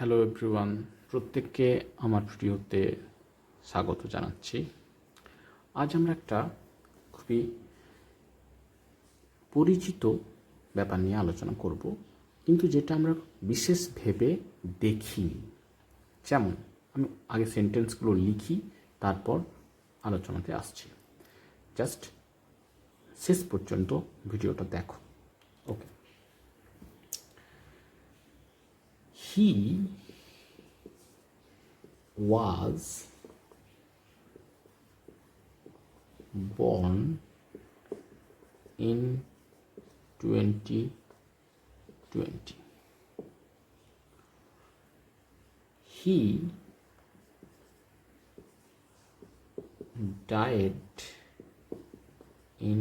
Hello everyone, প্রত্যেককে আমার ভিডিওতে স্বাগত জানাচ্ছি। আজ আমরা একটা খুবই পরিচিত ব্যাপার নিয়ে আলোচনা করব, কিন্তু যেটা আমরা বিশেষ ভেবে দেখিনি। যেমন আমি আগে সেন্টেন্সগুলো লিখি, তারপর আলোচনাতে আসছি। জাস্ট শেষ পর্যন্ত ভিডিওটা দেখো। ওকে। হি was born in 2020. He died in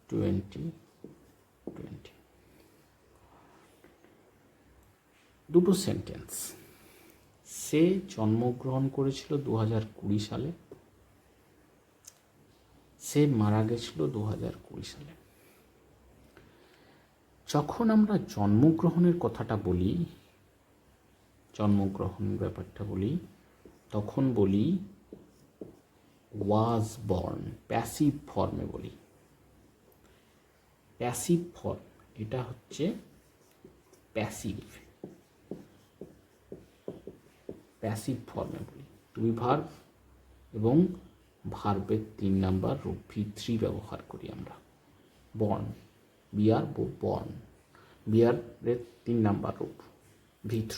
2020. দুটো সেন্টেন্স। সে জন্মগ্রহণ করেছিল 2020 সালে, সে মারা গেছিল 2020 সালে। যখন আমরা জন্মগ্রহণের কথাটা বলি, জন্মগ্রহণের ব্যাপারটা বলি, তখন বলি ওয়াজ বর্ন, প্যাসিভ ফর্মে বলি। প্যাসিভ ফর্ম, এটা হচ্ছে প্যাসিভ প্যাসিভ ফর্মে বলি। টু বি ভার্ব এবং ভার্বের 3 নাম্বার রূপ V3 ব্যবহার করি আমরা। বর্ন, বিআর বর্ন, বিআরের 3 নাম্বার রূপ V3।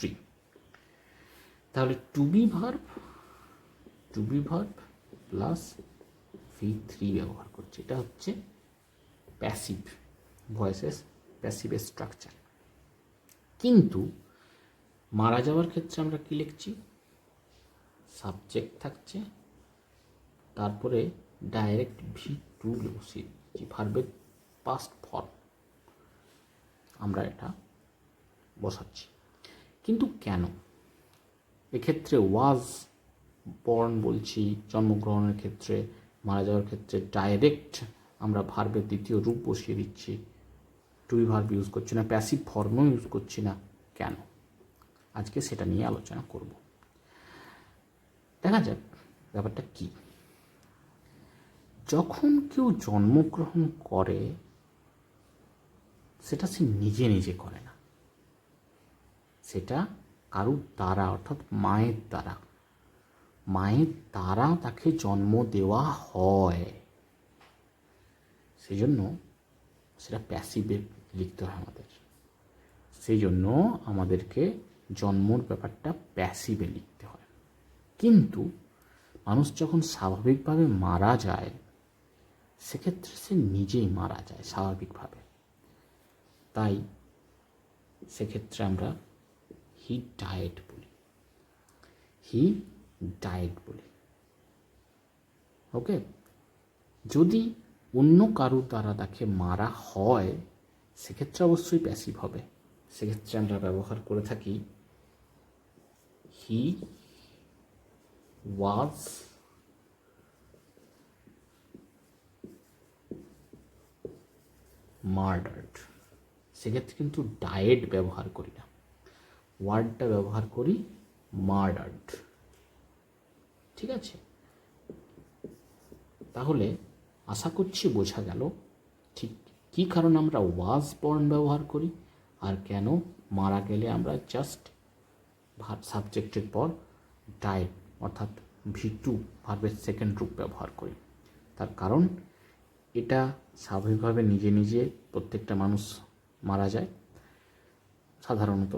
তাহলে two be verb plus V3 ব্যবহার করছি। এটা হচ্ছে প্যাসিভ ভয়েসেস, প্যাসিভের স্ট্রাকচার। কিন্তু মারা যাওয়ার ক্ষেত্রে আমরা কি লিখছি? সাবজেক্ট থাকছে, তারপরে ডাইরেক্ট V2 বসিয়েছি, ভার্বের পাস্ট ফর্ম আমরা এটা বসাচ্ছি। কিন্তু কেন এক্ষেত্রে ওয়াজ বর্ন বলছি, জন্মগ্রহণের ক্ষেত্রে, মারা যাওয়ার ক্ষেত্রে ডাইরেক্ট আমরা ভার্বের দ্বিতীয় রূপ বসিয়ে দিচ্ছি, টু বি ভার্ব ইউজ করছি না, প্যাসিভ ফর্মও ইউজ করছি না? কেন? আজকে সেটা নিয়ে আলোচনা করব। দেখা যাক ব্যাপারটা কি। যখন কেউ জন্মগ্রহণ করে, সেটা সে নিজে নিজে করে না, সেটা কারুর দ্বারা, অর্থাৎ মায়ের দ্বারা তাকে জন্ম দেওয়া হয়। সেই জন্য সেটা প্যাসিভে লিখতে হয় আমাদের। সেই জন্য আমাদেরকে জন্মর ব্যাপারটা প্যাসিভে লিখতে হয়। কিন্তু মানুষ যখন স্বাভাবিকভাবে মারা যায়, সেক্ষেত্রে সে নিজেই মারা যায় স্বাভাবিকভাবে। তাই সেক্ষেত্রে আমরা হি ডায়েড বলি। ওকে। যদি অন্য কারুর দ্বারা তাকে মারা হয়, সেক্ষেত্রে অবশ্যই প্যাসিভ হবে। সেক্ষেত্রে আমরা ব্যবহার করে থাকি হি ওয়াজ মার্ডার্ড। সেক্ষেত্রে কিন্তু ডায়েড ব্যবহার করি না, ওয়ার্ডটা ব্যবহার করি মার্ডার্ড। ঠিক আছে? তাহলে আশা করছি বোঝা গেল ঠিক কী কারণে আমরা ওয়াজ বর্ন ব্যবহার করি, আর কেন মারা গেলে আমরা জাস্ট সাবজেক্টের পর ডায়েড অর্থাৎ V2 ভার্বের সেকেন্ড রূপ ব্যবহার করি। তার কারণ এটা স্বাভাবিকভাবে নিজে নিজে প্রত্যেকটা মানুষ মারা যায় সাধারণত,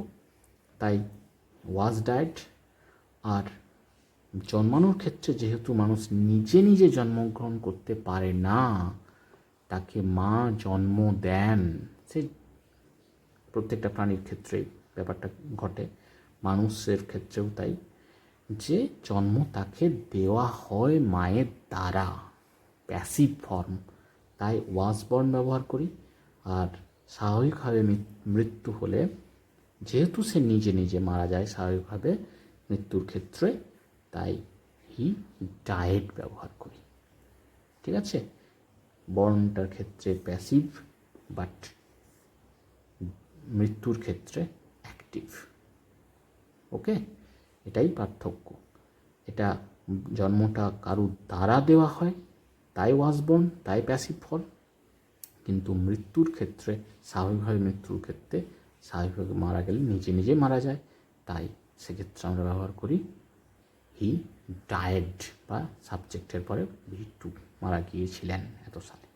তাই ওয়াজ ডায়েড। আর জন্মানোর ক্ষেত্রে যেহেতু মানুষ নিজে নিজে জন্মগ্রহণ করতে পারে না, তাকে মা জন্ম দেন। সে প্রত্যেকটা প্রাণীর ক্ষেত্রেই ব্যাপারটা ঘটে, মানুষের ক্ষেত্রেও তাই, যে জন্ম তাকে দেওয়া হয় মায়ের দ্বারা, প্যাসিভ ফর্ম। তাই ওয়াজ বর্ন ব্যবহার করি। আর স্বাভাবিকভাবে মৃত্যু হলে, যেহেতু সে নিজে নিজে মারা যায় স্বাভাবিকভাবে মৃত্যুর ক্ষেত্রে, তাই হি ডায়েড ব্যবহার করি। ঠিক আছে? বর্নটার ক্ষেত্রে প্যাসিভ, বাট মৃত্যুর ক্ষেত্রে অ্যাক্টিভ। অ্যাক্টিভ। ওকে, এটাই পার্থক্য। এটা জন্মটা কারুর দ্বারা দেওয়া হয়, তাই ওয়াজ বর্ন, তাই প্যাসিভ ফল। কিন্তু মৃত্যুর ক্ষেত্রে, স্বাভাবিকভাবে মৃত্যুর ক্ষেত্রে, স্বাভাবিকভাবে মারা গেলে নিজে নিজে মারা যায়, তাই সেক্ষেত্রে আমরা ব্যবহার করি হি ডায়েড, বা সাবজেক্টের পরে V2, মারা গিয়েছিলেন এত সালে।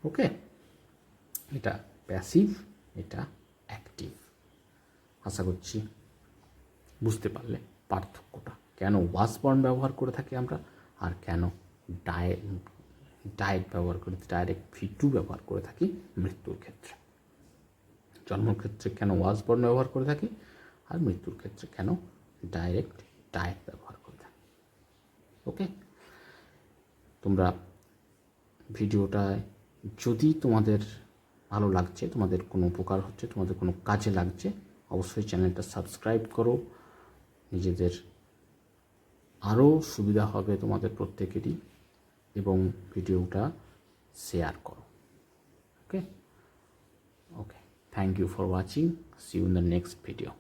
ওকে, এটা প্যাসিভ, এটা অ্যাক্টিভ। আশা করছি বুঝতে পারলে পার্থক্যটা, কেন ওয়াজ বর্ন ব্যবহার করে থাকি আমরা, আর কেন ডায়েট ব্যবহার করে, ডাইরেক্ট V2 ব্যবহার করে থাকি মৃত্যুর ক্ষেত্রে। জন্মের ক্ষেত্রে কেন ওয়াজ বর্ন ব্যবহার করে থাকি, আর মৃত্যুর ক্ষেত্রে কেন ডাইরেক্ট ডায়েট ব্যবহার করে থাকি। ওকে, তোমরা ভিডিওটায় যদি তোমাদের ভালো লাগছে, তোমাদের কোনো উপকার হচ্ছে, তোমাদের কোনো কাজে লাগছে, অবশ্যই চ্যানেলটা সাবস্ক্রাইব করো। নিজেদের আরও সুবিধা হবে তোমাদের প্রত্যেকেরই, এবং ভিডিওটা শেয়ার করো। Okay okay, thank you for watching, see you in the next video.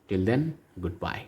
Till then, good by.